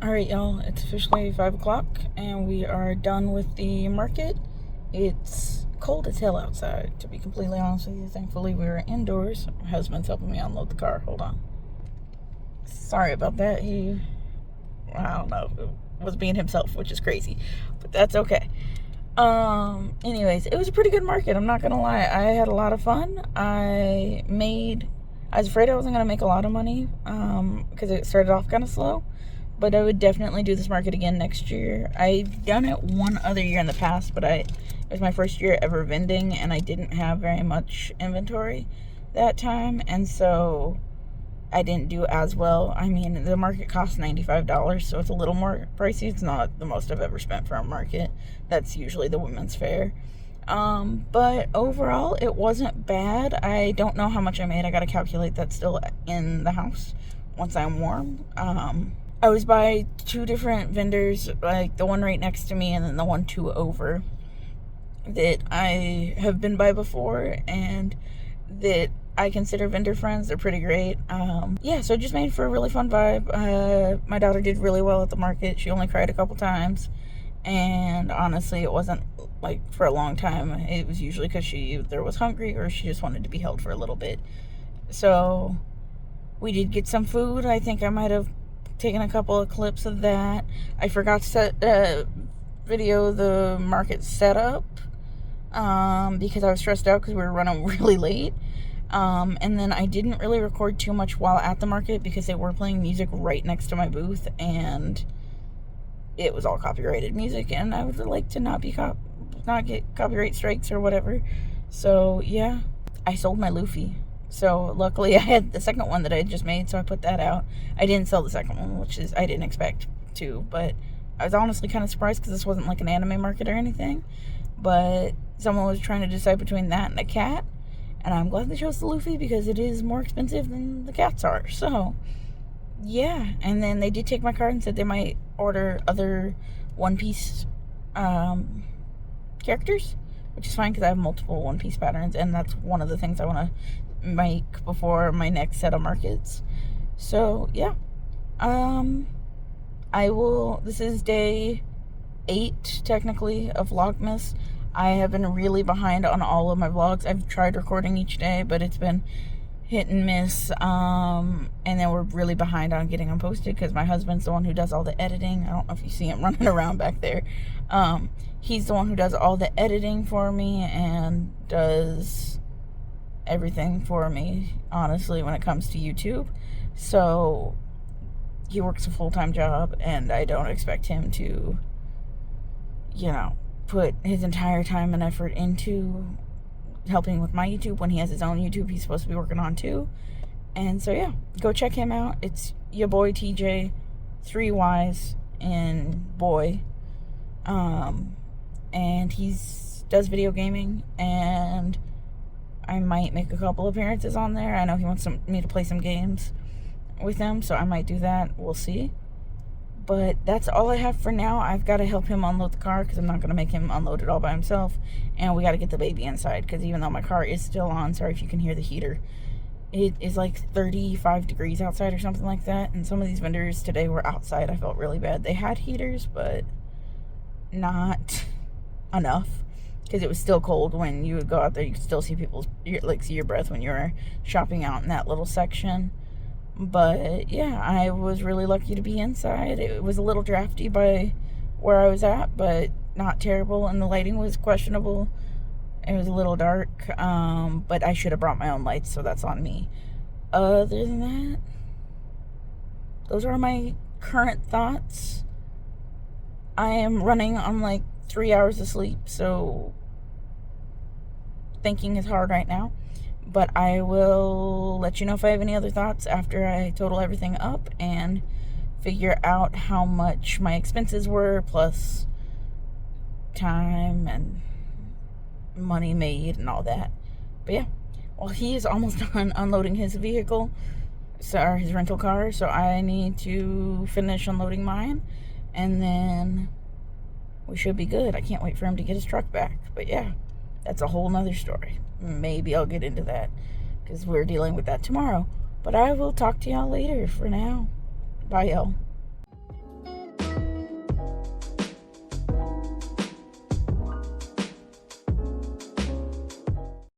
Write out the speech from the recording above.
Alright, y'all, it's officially 5 o'clock and we are done with the market. It's cold as hell outside, to be completely honest with you. Thankfully, we were indoors. My husband's helping me unload the car. Hold on. Sorry about that. I don't know, was being himself, which is crazy, but that's okay. Anyways, it was a pretty good market. I'm not gonna lie. I had a lot of fun. I was afraid I wasn't gonna make a lot of money, because it started off kind of slow. But I would definitely do this market again next year. I've done it one other year in the past, but it was my first year ever vending, and I didn't have very much inventory that time, and so I didn't do as well. I mean, the market costs $95, so it's a little more pricey. It's not the most I've ever spent for a market. That's usually the women's fair. But overall, it wasn't bad. I don't know how much I made. I gotta calculate that still in the house once I'm warm. I was by two different vendors, like the one right next to me and then the one two over, that I have been by before and that I consider vendor friends. They're pretty great. Yeah, so it just made for a really fun vibe. My daughter did really well at the market. She only cried a couple times, and honestly, it wasn't like for a long time. It was usually because she either was hungry or she just wanted to be held for a little bit. So we did get some food. I think I might have taken a couple of clips of that. I forgot to video the market setup because I was stressed out because we were running really late. And then I didn't really record too much while at the market because they were playing music right next to my booth, and it was all copyrighted music, and I would like to not get copyright strikes or whatever. So yeah, I sold my Luffy. So luckily I had the second one that I had just made, so I put that out. I didn't sell the second one, which is I didn't expect to, but I was honestly kind of surprised because this wasn't like an anime market or anything. But someone was trying to decide between that and a cat, and I'm glad they chose the Luffy because it is more expensive than the cats are. So yeah, and then they did take my card and said they might order other One Piece characters, which is fine because I have multiple One Piece patterns, and that's one of the things I want to make before my next set of markets. So yeah, this is day 8 technically of Vlogmas. I have been really behind on all of my vlogs. I've tried recording each day, but it's been hit and miss, and then we're really behind on getting them posted because my husband's the one who does all the editing. I don't know if you see him running around back there. He's the one who does all the editing for me and does everything for me, honestly, when it comes to YouTube. So he works a full-time job, and I don't expect him to, put his entire time and effort into helping with my YouTube when he has his own YouTube he's supposed to be working on too. And so yeah, go check him out. It's your boy TJ, 3 Y's in boy. And does video gaming, and I might make a couple appearances on there. I know he wants me to play some games with him, so I might do that. We'll see. But that's all I have for now. I've got to help him unload the car because I'm not going to make him unload it all by himself. And we got to get the baby inside because even though my car is still on, sorry if you can hear the heater, it is like 35 degrees outside or something like that. And some of these vendors today were outside. I felt really bad. They had heaters, but not enough because it was still cold. When you would go out there, you could still see see your breath when you were shopping out in that little section. But yeah, I was really lucky to be inside. It was a little drafty by where I was at, but not terrible, and the lighting was questionable. It was a little dark, but I should have brought my own lights, so that's on me. Other than that, those are my current thoughts. I am running on like 3 hours of sleep, so thinking is hard right now. But I will let you know if I have any other thoughts after I total everything up and figure out how much my expenses were, plus time and money made and all that. But yeah, well, he is almost done unloading his vehicle, or his rental car, so I need to finish unloading mine, and then we should be good. I can't wait for him to get his truck back. But yeah, that's a whole nother story. Maybe I'll get into that because we're dealing with that tomorrow. But I will talk to y'all later. For now, bye y'all.